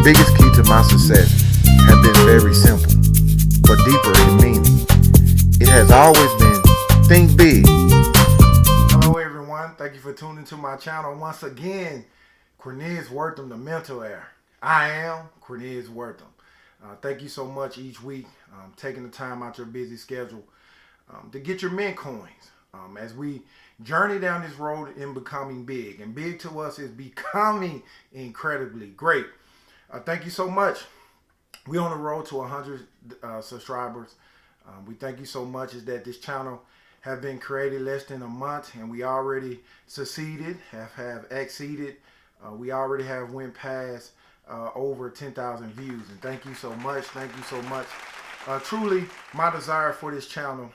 The biggest key to my success has been very simple, but deeper in meaning. It has always been think big. Hello everyone, thank you for tuning to my channel once again. Cornelius Wortham, the mental air. I am Cornelius Wortham. Thank you so much each week, taking the time out your busy schedule to get your Ment Coins as we journey down this road in becoming big. And big to us is becoming incredibly great. Thank you so much. We're on the road to 100 subscribers. We thank you so much. Is that this channel have been created less than a month, and we already succeeded, have exceeded. We already have went past over 10,000 views, and thank you so much. Thank you so much. Truly, my desire for this channel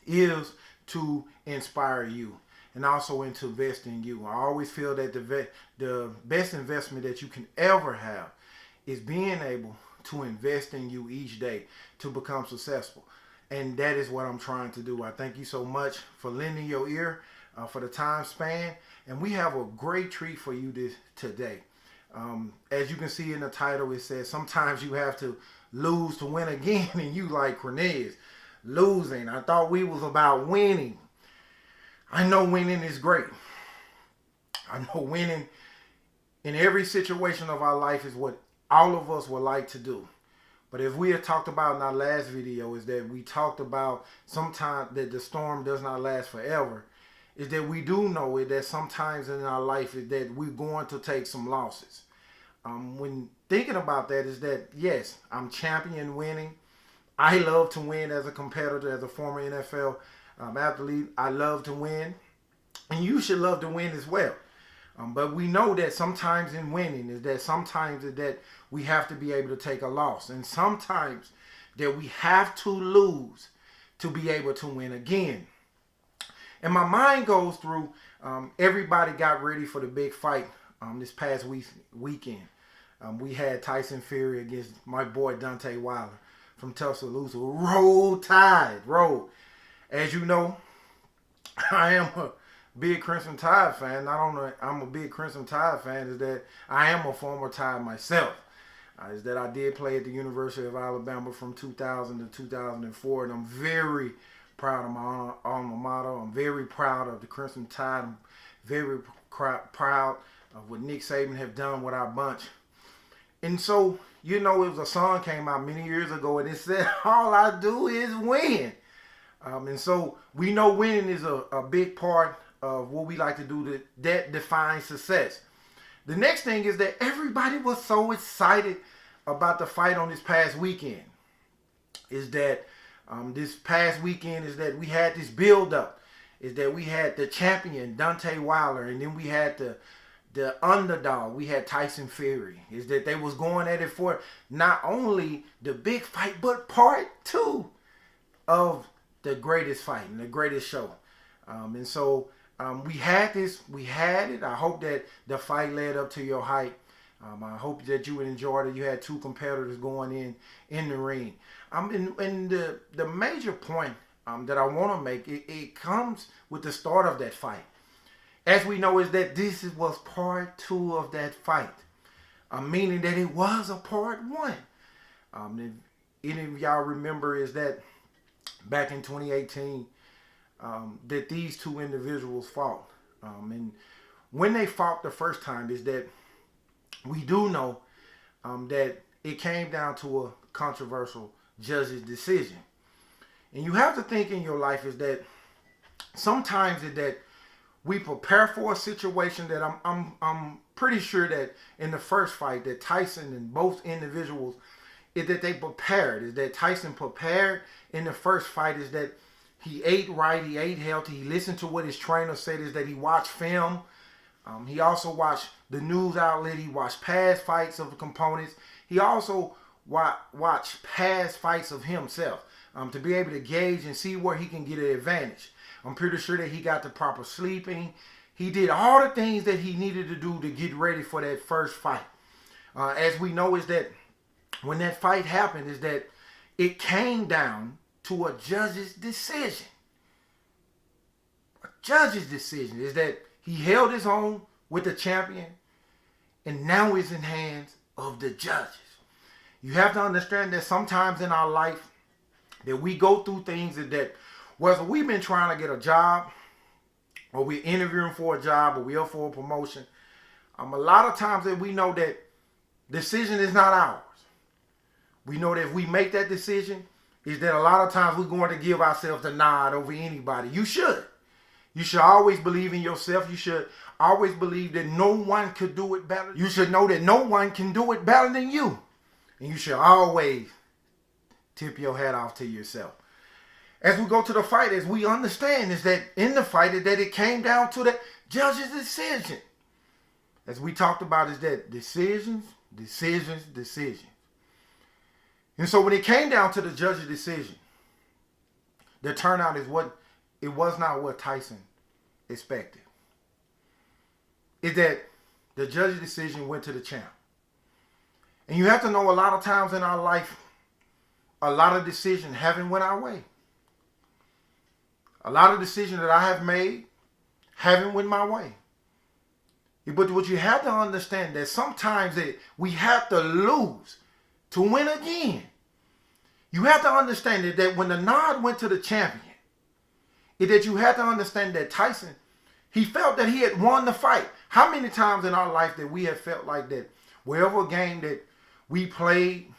is to inspire you and also to invest in you. I always feel that the best investment that you can ever have is being able to invest in you each day to become successful. And that is what I'm trying to do. I thank you so much for lending your ear for the time span. And we have a great treat for you today. As you can see in the title, it says sometimes you have to lose to win again. And you like, Cornelius, losing. I thought we was about winning. I know winning is great. I know winning in every situation of our life is what all of us would like to do. But if we had talked about in our last video, is that we talked about sometimes that the storm does not last forever. Is that we do know it that sometimes in our life is that we're going to take some losses. When thinking about that is that, yes, I'm champion winning. I love to win as a competitor, as a former NFL athlete. I love to win. And you should love to win as well. But we know that sometimes in winning is that sometimes is that we have to be able to take a loss. And sometimes that we have to lose to be able to win again. And my mind goes through, everybody got ready for the big fight this past weekend. We had Tyson Fury against my boy Deontay Wilder from Tuscaloosa. Roll Tide, roll. As you know, I am a big Crimson Tide fan. Not only I'm a big Crimson Tide fan, is that I am a former Tide myself. Is that I did play at the University of Alabama from 2000 to 2004, and I'm very proud of my alma mater. I'm very proud of the Crimson Tide. I'm very proud of what Nick Saban have done with our bunch. And so, you know, it was a song came out many years ago, and it said, all I do is win. And so we know winning is a big part of what we like to do that defines success. The next thing is that everybody was so excited about the fight on this past weekend. Is that this past weekend is that we had this build up. Is that we had the champion Deontay Wilder, and then we had the underdog. We had Tyson Fury. Is that they was going at it for not only the big fight, but part two of the greatest fight and the greatest show. And so we had this. We had it. I hope that the fight led up to your hype. I hope that you enjoyed it. You had two competitors going in the ring. And the major point that I want to make, it comes with the start of that fight. As we know, is that this was part two of that fight. Meaning that it was a part one. If any of y'all remember, is that back in 2018, that these two individuals fought. And when they fought the first time, is that we do know that it came down to a controversial judge's decision. And you have to think in your life is that sometimes is that we prepare for a situation that I'm pretty sure that in the first fight that Tyson and both individuals is that they prepared. Is that Tyson prepared in the first fight is that he ate right, he ate healthy, he listened to what his trainer said, is that he watched film. He also watched the news outlet. He watched past fights of the components. He also watched past fights of himself to be able to gauge and see where he can get an advantage. I'm pretty sure that he got the proper sleeping. He did all the things that he needed to do to get ready for that first fight. As we know is that when that fight happened is that it came down to a judge's decision. A judge's decision is that he held his own with the champion, and now it's in hands of the judges. You have to understand that sometimes in our life that we go through things that whether we've been trying to get a job or we're interviewing for a job or we're up for a promotion, a lot of times that we know that decision is not ours. We know that if we make that decision, is that a lot of times we're going to give ourselves the nod over anybody. You should. You should always believe in yourself. You should always believe that no one could do it better. You should know that no one can do it better than you. And you should always tip your hat off to yourself. As we go to the fight, as we understand is that in the fight is that it came down to the judge's decision. As we talked about is that decisions. And so when it came down to the judge's decision, the turnout is what it was not what Tyson expected. Is that the judge's decision went to the champ. And you have to know a lot of times in our life, a lot of decisions haven't went our way. A lot of decisions that I have made haven't went my way. But what you have to understand that sometimes that we have to lose to win again. You have to understand that when the nod went to the champion, that you have to understand that Tyson, he felt that he had won the fight. How many times in our life that we have felt like that, wherever game that we played,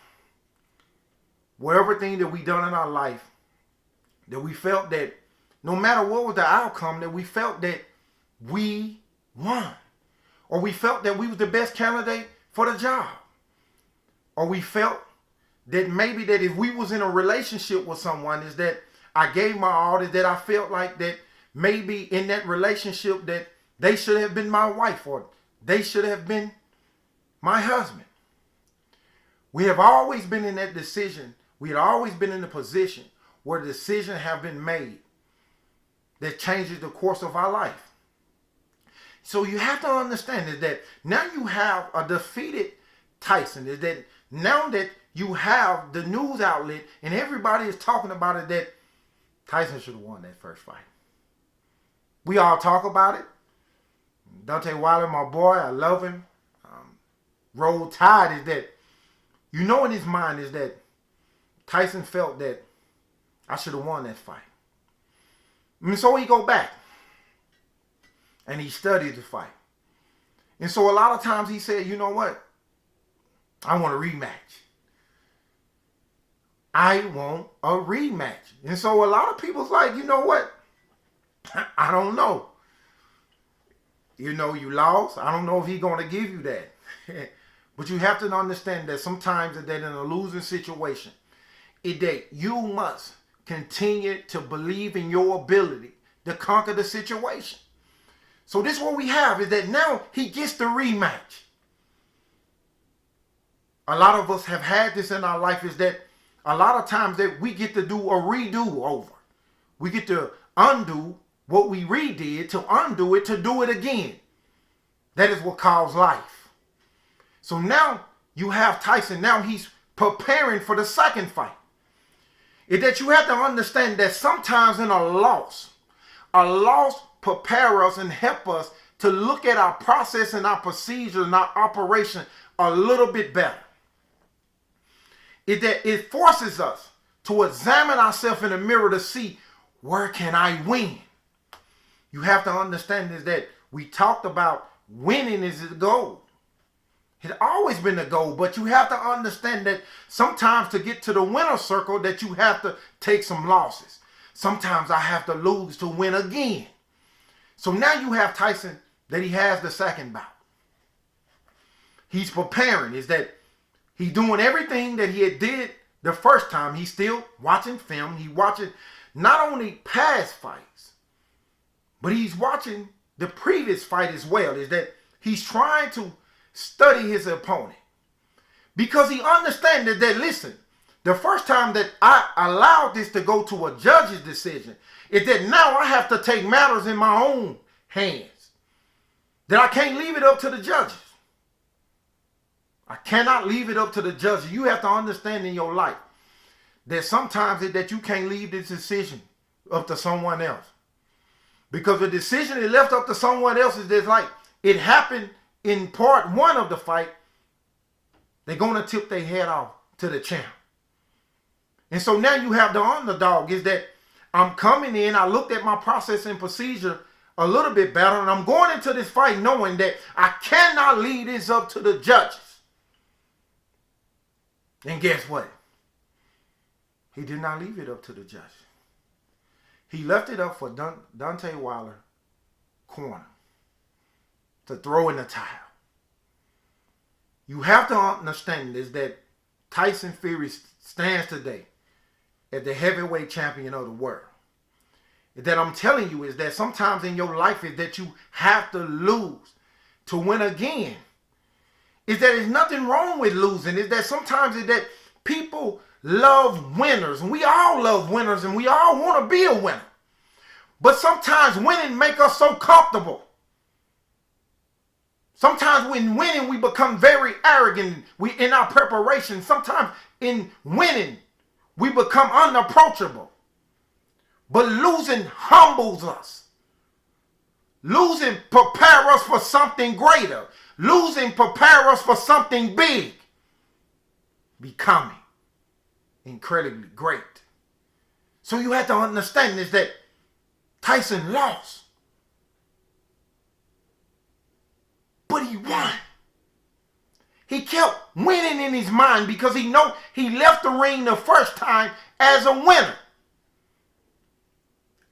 whatever thing that we done in our life, that we felt that no matter what was the outcome, that we felt that we won. Or we felt that we was the best candidate for the job. Or we felt that maybe that if we was in a relationship with someone, is that I gave my all, is that I felt like that maybe in that relationship that they should have been my wife or they should have been my husband. We have always been in that decision. We had always been in a position where decisions have been made that changes the course of our life. So you have to understand is that now you have a defeated Tyson. Is that now that you have the news outlet and everybody is talking about it that Tyson should have won that first fight. We all talk about it. Deontay Wilder, my boy, I love him. Roll Tide is that, you know in his mind is that Tyson felt that I should have won that fight. And so he go back and he studied the fight. And so a lot of times he said, you know what? I want a rematch. I want a rematch. And so a lot of people's like, you know what? I don't know. You know, you lost. I don't know if he's going to give you that. But you have to understand that sometimes that in a losing situation, that you must continue to believe in your ability to conquer the situation. So this is what we have is that now he gets the rematch. A lot of us have had this in our life is that a lot of times that we get to do a redo over. We get to undo what we redid to undo it to do it again. That is what calls life. So now you have Tyson. Now he's preparing for the second fight. Is that you have to understand that sometimes in a loss prepare us and help us to look at our process and our procedure and our operation a little bit better. It forces us to examine ourselves in the mirror to see where can I win. You have to understand is that we talked about winning is the goal. It's always been the goal, but you have to understand that sometimes to get to the winner circle that you have to take some losses. Sometimes I have to lose to win again. So now you have Tyson that he has the second bout. He's preparing. Is that he's doing everything that he had did the first time. He's still watching film. He's watching not only past fights, but he's watching the previous fight as well. Is that he's trying to study his opponent. Because he understands that, listen, the first time that I allowed this to go to a judge's decision is that now I have to take matters in my own hands. That I can't leave it up to the judges. I cannot leave it up to the judges. You have to understand in your life that sometimes that you can't leave this decision up to someone else. Because the decision is left up to someone else is just like it happened in part one of the fight. They're going to tip their head off to the champ. And so now you have the underdog, is that I'm coming in, I looked at my process and procedure a little bit better, and I'm going into this fight knowing that I cannot leave this up to the judges. And guess what? He did not leave it up to the judges. He left it up for Deontay Wilder corner to throw in the towel. You have to understand is that Tyson Fury stands today as the heavyweight champion of the world. That I'm telling you is that sometimes in your life is that you have to lose to win again. Is that there's nothing wrong with losing. Is that sometimes is that people love winners. And we all love winners and we all want to be a winner. But sometimes winning make us so comfortable. Sometimes when winning we become very arrogant. We in our preparation. Sometimes in winning we become unapproachable. But losing humbles us. Losing prepares us for something greater. Losing prepares us for something big. Becoming incredibly great. So you have to understand is that Tyson lost. But he won. He kept winning in his mind because he know he left the ring the first time as a winner.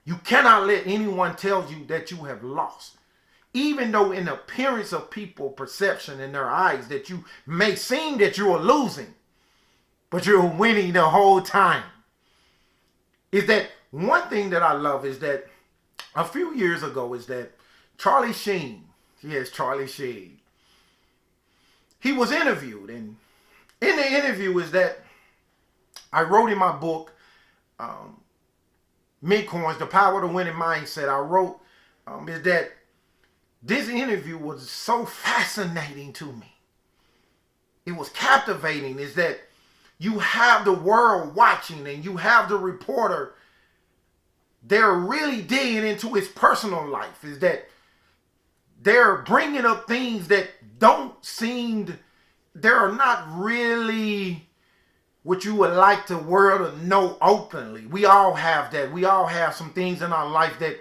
You cannot let anyone tell you that you have lost. Even though in the appearance of people, perception in their eyes, that you may seem that you are losing, but you're winning the whole time. Is that one thing that I love is that a few years ago is that Charlie Sheen, yes, Charlie Sheen, he was interviewed. And in the interview is that I wrote in my book, Ment Coins, The Power of the Winning Mindset, I wrote is that this interview was so fascinating to me. It was captivating. Is that you have the world watching and you have the reporter, they're really digging into his personal life. Is that they're bringing up things that don't seem, they're not really what you would like the world to know openly. We all have that. We all have some things in our life that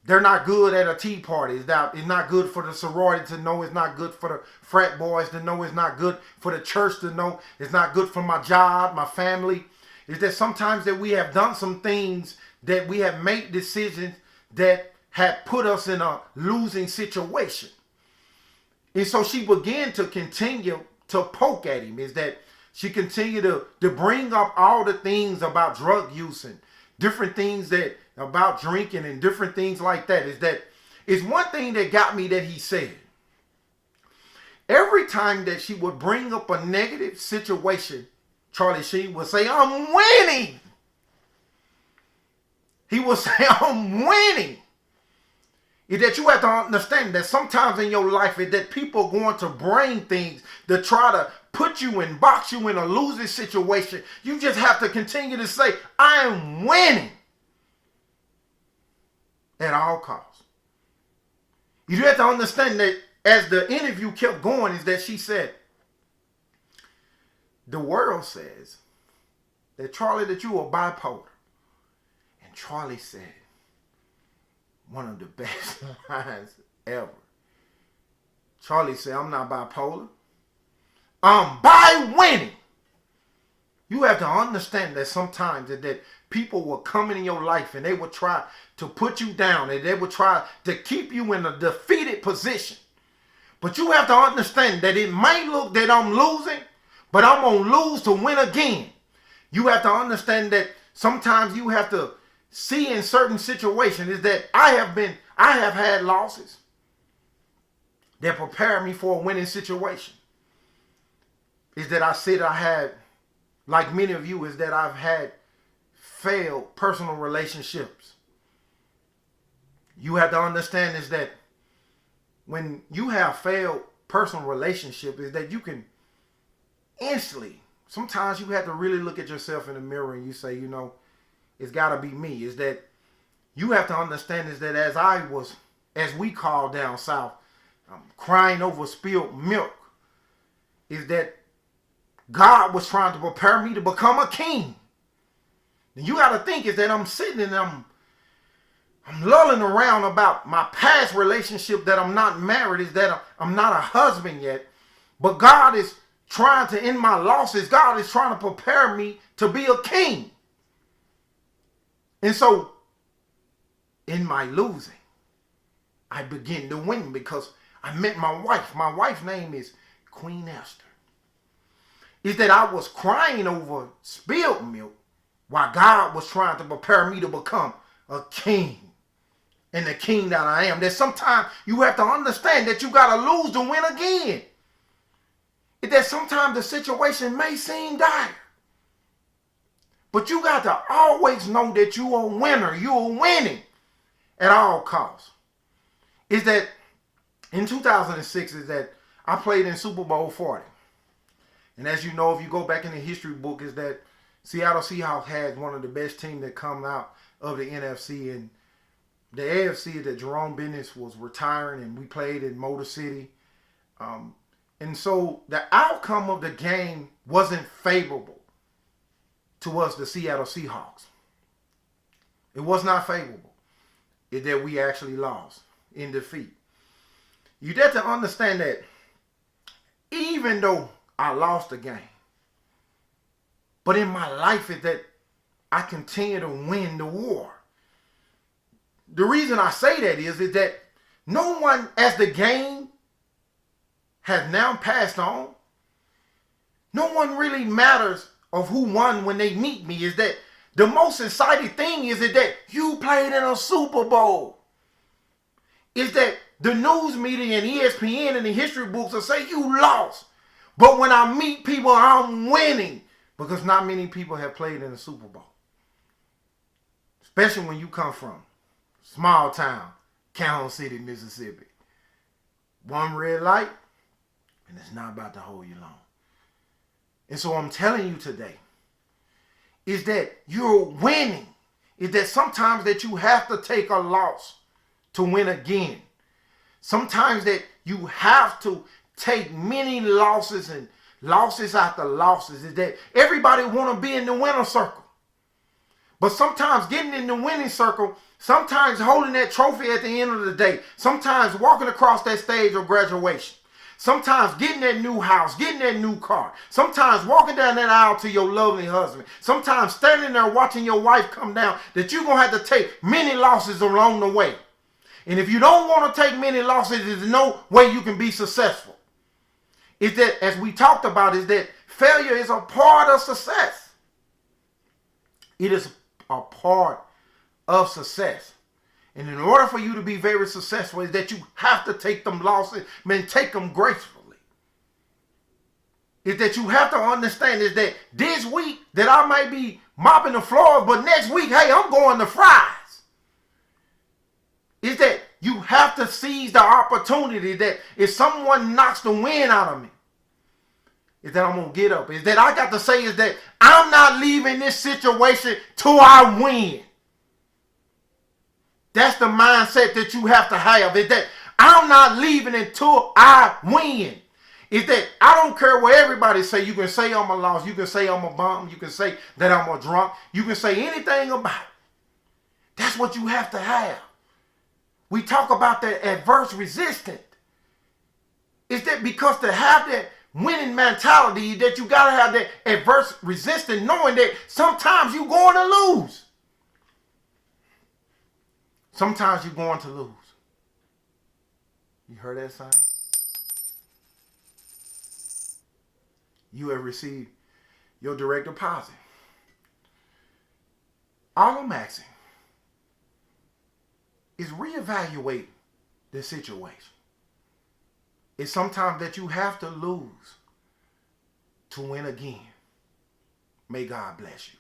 they're not good at a tea party. It's not good for the sorority to know. It's not good for the frat boys to know. It's not good for the church to know. It's not good for my job, my family. Is that sometimes that we have done some things that we have made decisions that had put us in a losing situation. And so she began to continue to poke at him. Is that she continued to bring up all the things about drug use and different things that about drinking and different things like that. Is that it's one thing that got me that he said. Every time that she would bring up a negative situation, Charlie Sheen would say, I'm winning. He would say, I'm winning. Is that you have to understand that sometimes in your life is that people are going to bring things to try to put you in, box you in a losing situation. You just have to continue to say, I am winning at all costs. You have to understand that as the interview kept going is that she said, the world says that Charlie, that you are bipolar. And Charlie said, one of the best lines ever. Charlie said, I'm not bipolar. I'm by winning. You have to understand that sometimes that people will come in your life and they will try to put you down and they will try to keep you in a defeated position. But you have to understand that it may look that I'm losing, but I'm going to lose to win again. You have to understand that sometimes you have to see in certain situations is that I have had losses that prepare me for a winning situation. Is that I said I had, like many of you, is that I've had failed personal relationships. You have to understand is that when you have failed personal relationship is that you can instantly, sometimes you have to really look at yourself in the mirror and you say, you know, it's got to be me. Is that you have to understand is that as we call down south, crying over spilled milk, is that God was trying to prepare me to become a king. And you got to think is that I'm sitting and I'm lulling around about my past relationship, that I'm not married, is that I'm not a husband yet. But God is trying to, in my losses, God is trying to prepare me to be a king. And so in my losing, I begin to win because I met my wife. My wife's name is Queen Esther. Is that I was crying over spilled milk while God was trying to prepare me to become a king. And the king that I am. That sometimes you have to understand that you got to lose to win again. That sometimes the situation may seem dire. But you got to always know that you are a winner. You are winning at all costs. Is that in 2006 is that I played in Super Bowl 40. And as you know, if you go back in the history book, is that Seattle Seahawks had one of the best teams that come out of the NFC. And the AFC, that Jerome Bettis was retiring, and we played in Motor City. And so the outcome of the game wasn't favorable to us, the Seattle Seahawks. It was not favorable. It's that we actually lost in defeat. You have to understand that even though I lost the game, but in my life is that I continue to win the war. The reason I say that is that no one, as the game has now passed on, no one really matters of who won when they meet me. Is that the most exciting thing is that you played in a Super Bowl. Is that the news media and ESPN and the history books will say you lost. But when I meet people, I'm winning. Because not many people have played in a Super Bowl. Especially when you come from small town, Kansas City, Mississippi. One red light, and it's not about to hold you long. And so I'm telling you today, is that you're winning. Is that sometimes that you have to take a loss to win again. Sometimes that you have to take many losses and losses after losses. Is that everybody want to be in the winner circle. But sometimes getting in the winning circle, sometimes holding that trophy at the end of the day, sometimes walking across that stage of graduation, sometimes getting that new house, getting that new car, sometimes walking down that aisle to your lovely husband, sometimes standing there watching your wife come down, that you're going to have to take many losses along the way. And if you don't want to take many losses, there's no way you can be successful. Is that, as we talked about, is that failure is a part of success. It is a part of success. And in order for you to be very successful, is that you have to take them losses, man, take them gracefully. Is that you have to understand is that this week that I might be mopping the floor, but next week, hey, I'm going to fries. Is that you have to seize the opportunity that if someone knocks the wind out of me, is that I'm going to get up. Is that I got to say is that I'm not leaving this situation till I win. That's the mindset that you have to have. Is that I'm not leaving until I win. Is that I don't care what everybody say. You can say I'm a loss. You can say I'm a bum. You can say that I'm a drunk. You can say anything about it. That's what you have to have. We talk about that adverse resistance. Is that because to have that winning mentality, that you got to have that adverse resistance, knowing that sometimes you're going to lose. Sometimes you're going to lose. You heard that sound? You have received your direct deposit. All I'm asking is reevaluate the situation. It's sometimes that you have to lose to win again. May God bless you.